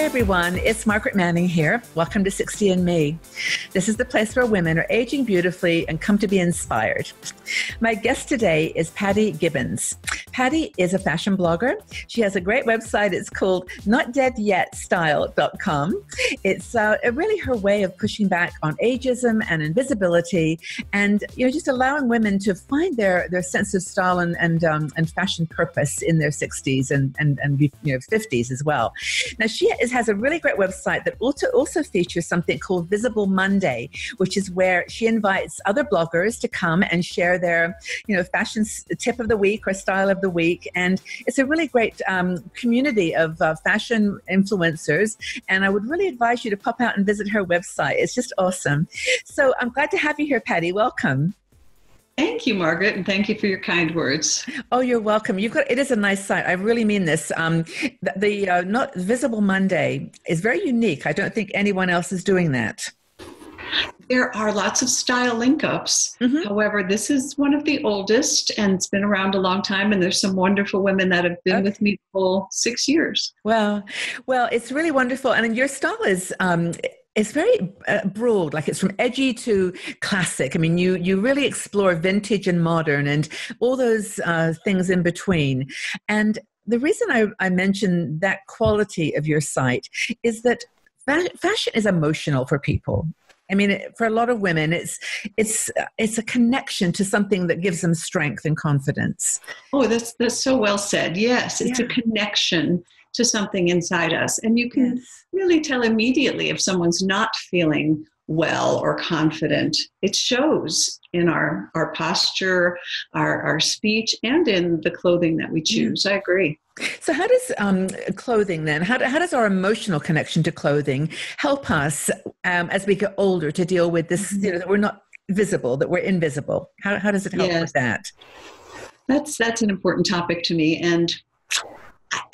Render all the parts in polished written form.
everyone, it's Margaret Manning here. Welcome to 60 and Me. This is the place where women are aging beautifully and come to be inspired. My guest today is Patti Gibbons. Patti is a fashion blogger. She has a great website. It's called notdeadyetstyle.com. It's really her way of pushing back on ageism and invisibility, and just allowing women to find their sense of style and fashion purpose in their 60s and 50s as well. Now, she has a really great website that also features something called Visible Monday, which is where she invites other bloggers to come and share their, fashion tip of the week or style of the week. And it's a really great community of fashion influencers. And I would really advise you to pop out and visit her website. It's just awesome. So I'm glad to have you here, Patti. Welcome. Thank you, Margaret, and thank you for your kind words. Oh, you're welcome. It is a nice site. I really mean this. The Not Visible Monday is very unique. I don't think anyone else is doing that. There are lots of style link-ups. Mm-hmm. However, this is one of the oldest, and it's been around a long time, and there's some wonderful women that have been with me the whole 6 years. Well, it's really wonderful. And your style is... It's very broad, like it's from edgy to classic. I mean, you really explore vintage and modern and all those things in between. And the reason I mention that quality of your site is that fashion is emotional for people. I mean, for a lot of women, it's a connection to something that gives them strength and confidence. Oh, that's so well said. Yes, it's a connection to something inside us. And you can really tell immediately if someone's not feeling well or confident. It shows in our posture, our speech, and in the clothing that we choose. I agree. So how does clothing then, how does our emotional connection to clothing help us as we get older to deal with this, that we're not visible, that we're invisible? How does it help with that? That's an important topic to me. And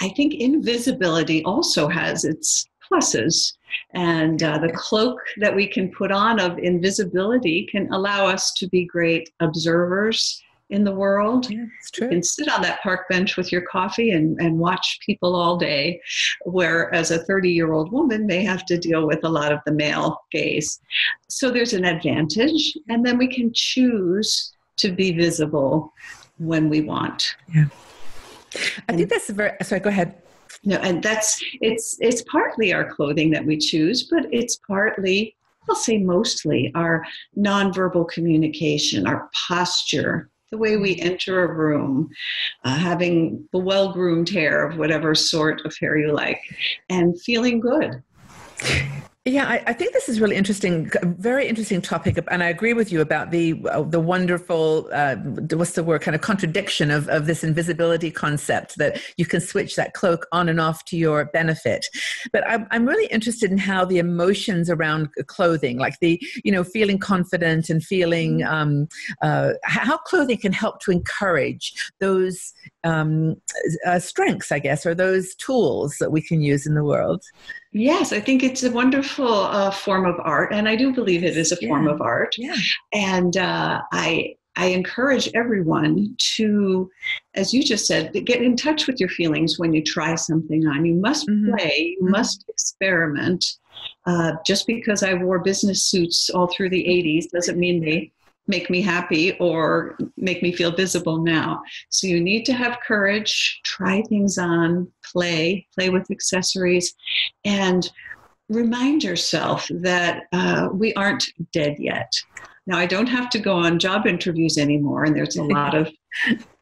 I think invisibility also has its pluses, and the cloak that we can put on of invisibility can allow us to be great observers in the world. Yeah, it's true. You can sit on that park bench with your coffee and watch people all day, whereas a 30-year-old woman may have to deal with a lot of the male gaze. So there's an advantage, and then we can choose to be visible when we want. Yeah. I think that's sorry, go ahead. No, and it's partly our clothing that we choose, but it's partly, I'll say mostly, our nonverbal communication, our posture, the way we enter a room, having the well-groomed hair of whatever sort of hair you like, and feeling good. Yeah, I think this is really interesting, very interesting topic, and I agree with you about the wonderful, what's the word, kind of contradiction of this invisibility concept, that you can switch that cloak on and off to your benefit. But I'm really interested in how the emotions around clothing, like the, feeling confident and feeling, how clothing can help to encourage those strengths, I guess, or those tools that we can use in the world. Yes, I think it's a wonderful form of art, and I do believe it is a form of art. Yeah. And I encourage everyone to, as you just said, get in touch with your feelings when you try something on. You must play, you must experiment. Just because I wore business suits all through the 80s doesn't mean they make me happy or make me feel visible now. So you need to have courage, try things on, play with accessories, and remind yourself that we aren't dead yet. Now, I don't have to go on job interviews anymore, and there's a lot of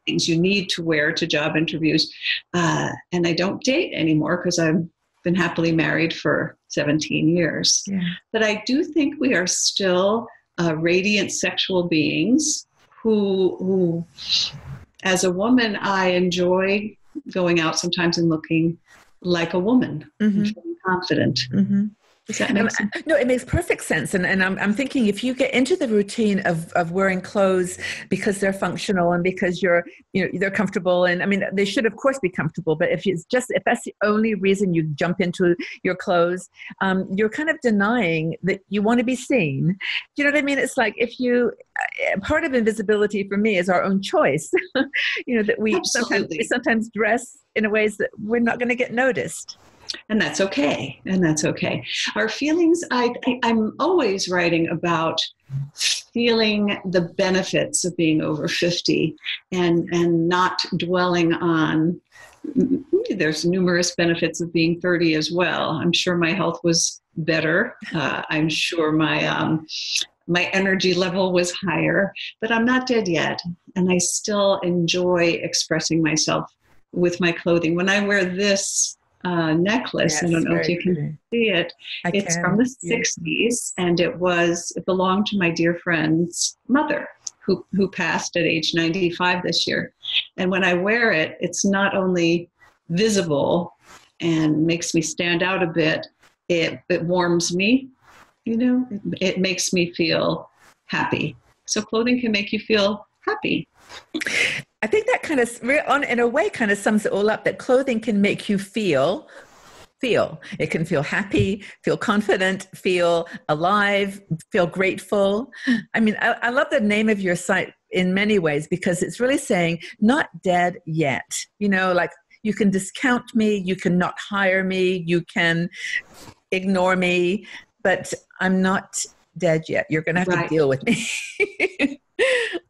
things you need to wear to job interviews. And I don't date anymore because I've been happily married for 17 years. Yeah. But I do think we are still radiant sexual beings who, as a woman, I enjoy going out sometimes and looking like a woman, and feeling confident. Does that make sense? No, it makes perfect sense. And I'm thinking if you get into the routine of wearing clothes because they're functional and because they're comfortable, and I mean, they should of course be comfortable, but if that's the only reason you jump into your clothes, you're kind of denying that you want to be seen. Do you know what I mean? It's like part of invisibility for me is our own choice, that we sometimes dress in ways that we're not going to get noticed. And that's okay. And that's okay. Our feelings, I'm always writing about feeling the benefits of being over 50 and not dwelling on, there's numerous benefits of being 30 as well. I'm sure my health was better. I'm sure my energy level was higher, but I'm not dead yet. And I still enjoy expressing myself with my clothing. When I wear this necklace, Yes, I don't know if very you can pretty. see it. I It's can. from the Yeah. 60s, and it belonged to my dear friend's mother, who passed at age 95 this year. And when I wear it, it's not only visible and makes me stand out a bit, it warms me, it makes me feel happy. So clothing can make you feel happy. I think that kind of, in a way, kind of sums it all up, that clothing can make you feel. It can feel happy, feel confident, feel alive, feel grateful. I mean, I love the name of your site in many ways, because it's really saying not dead yet. Like, you can discount me, you can not hire me, you can ignore me, but I'm not dead yet. You're going to have to deal with me.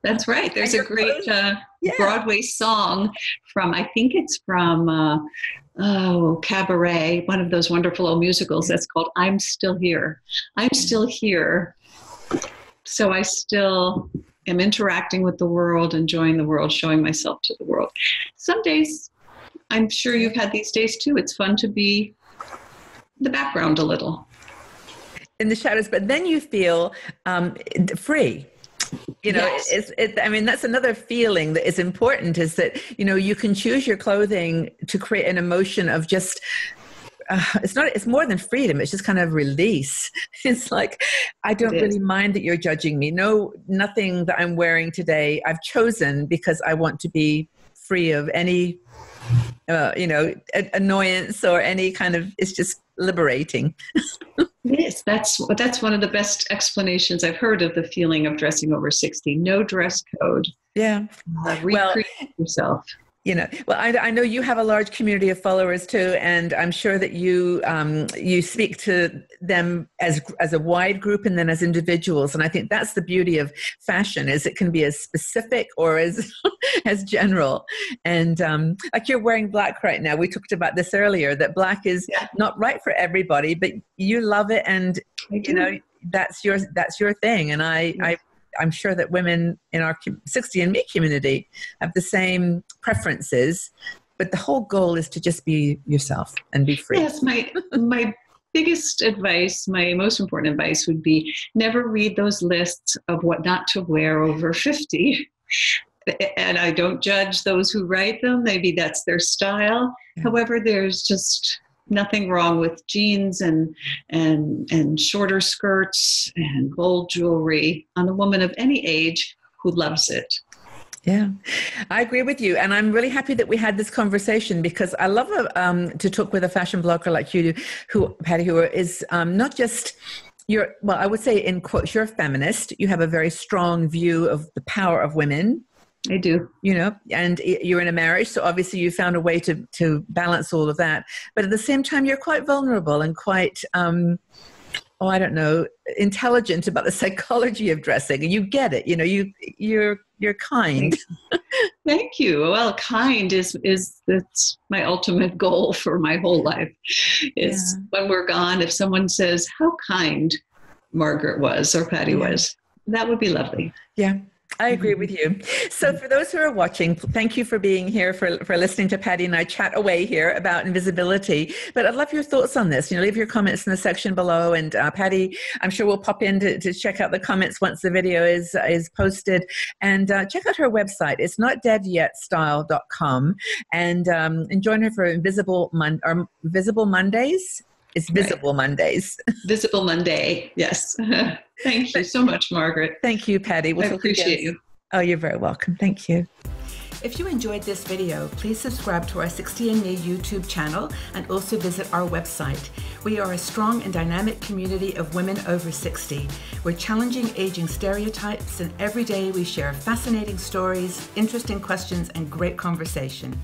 That's right. There's a great Yeah. Broadway song from, I think it's from Cabaret, one of those wonderful old musicals that's called I'm Still Here. I'm still here. So I still am interacting with the world, enjoying the world, showing myself to the world. Some days, I'm sure you've had these days too, it's fun to be the background a little. In the shadows, but then you feel free. Yes. I mean, that's another feeling that is important, is that, you can choose your clothing to create an emotion of just, it's more than freedom. It's just kind of release. It's like, I don't really mind that you're judging me. No, nothing that I'm wearing today I've chosen because I want to be free of any, annoyance or any kind of, it's just liberating. Yes, that's one of the best explanations I've heard of the feeling of dressing over 60. No dress code. Yeah. Recreate yourself. I know you have a large community of followers too, and I'm sure that you speak to them as a wide group and then as individuals. And I think that's the beauty of fashion, is it can be as specific or as as general. And like, you're wearing black right now. We talked about this earlier, that black is not right for everybody, but you love it, and that's your thing. And I'm sure that women in our 60 and me community have the same preferences, but the whole goal is to just be yourself and be free. Yes, my biggest advice, my most important advice would be never read those lists of what not to wear over 50. And I don't judge those who write them. Maybe that's their style. Yeah. However, there's just nothing wrong with jeans and shorter skirts and gold jewelry on a woman of any age who loves it. Yeah, I agree with you. And I'm really happy that we had this conversation, because I love to talk with a fashion blogger like you, Patti, who is not just I would say in quotes, you're a feminist. You have a very strong view of the power of women. I do. And you're in a marriage, so obviously you found a way to balance all of that. But at the same time, you're quite vulnerable and quite, intelligent about the psychology of dressing. And you get it. You're kind. Thank you. Well, kind that's my ultimate goal for my whole life. Is when we're gone, if someone says how kind Margaret was or Patti was, that would be lovely. Yeah. I agree with you. So for those who are watching, thank you for being here, for listening to Patti and I chat away here about invisibility. But I'd love your thoughts on this. Leave your comments in the section below. And Patti, I'm sure we'll pop in to check out the comments once the video is posted. And check out her website. It's notdeadyetstyle.com. And join her for Visible Mondays. It's Visible Mondays. Visible Monday, yes. Thank you so much, Margaret. Thank you, Patti. I appreciate you. Oh, you're very welcome. Thank you. If you enjoyed this video, please subscribe to our 60andMe YouTube channel and also visit our website. We are a strong and dynamic community of women over 60. We're challenging aging stereotypes, and every day we share fascinating stories, interesting questions, and great conversation.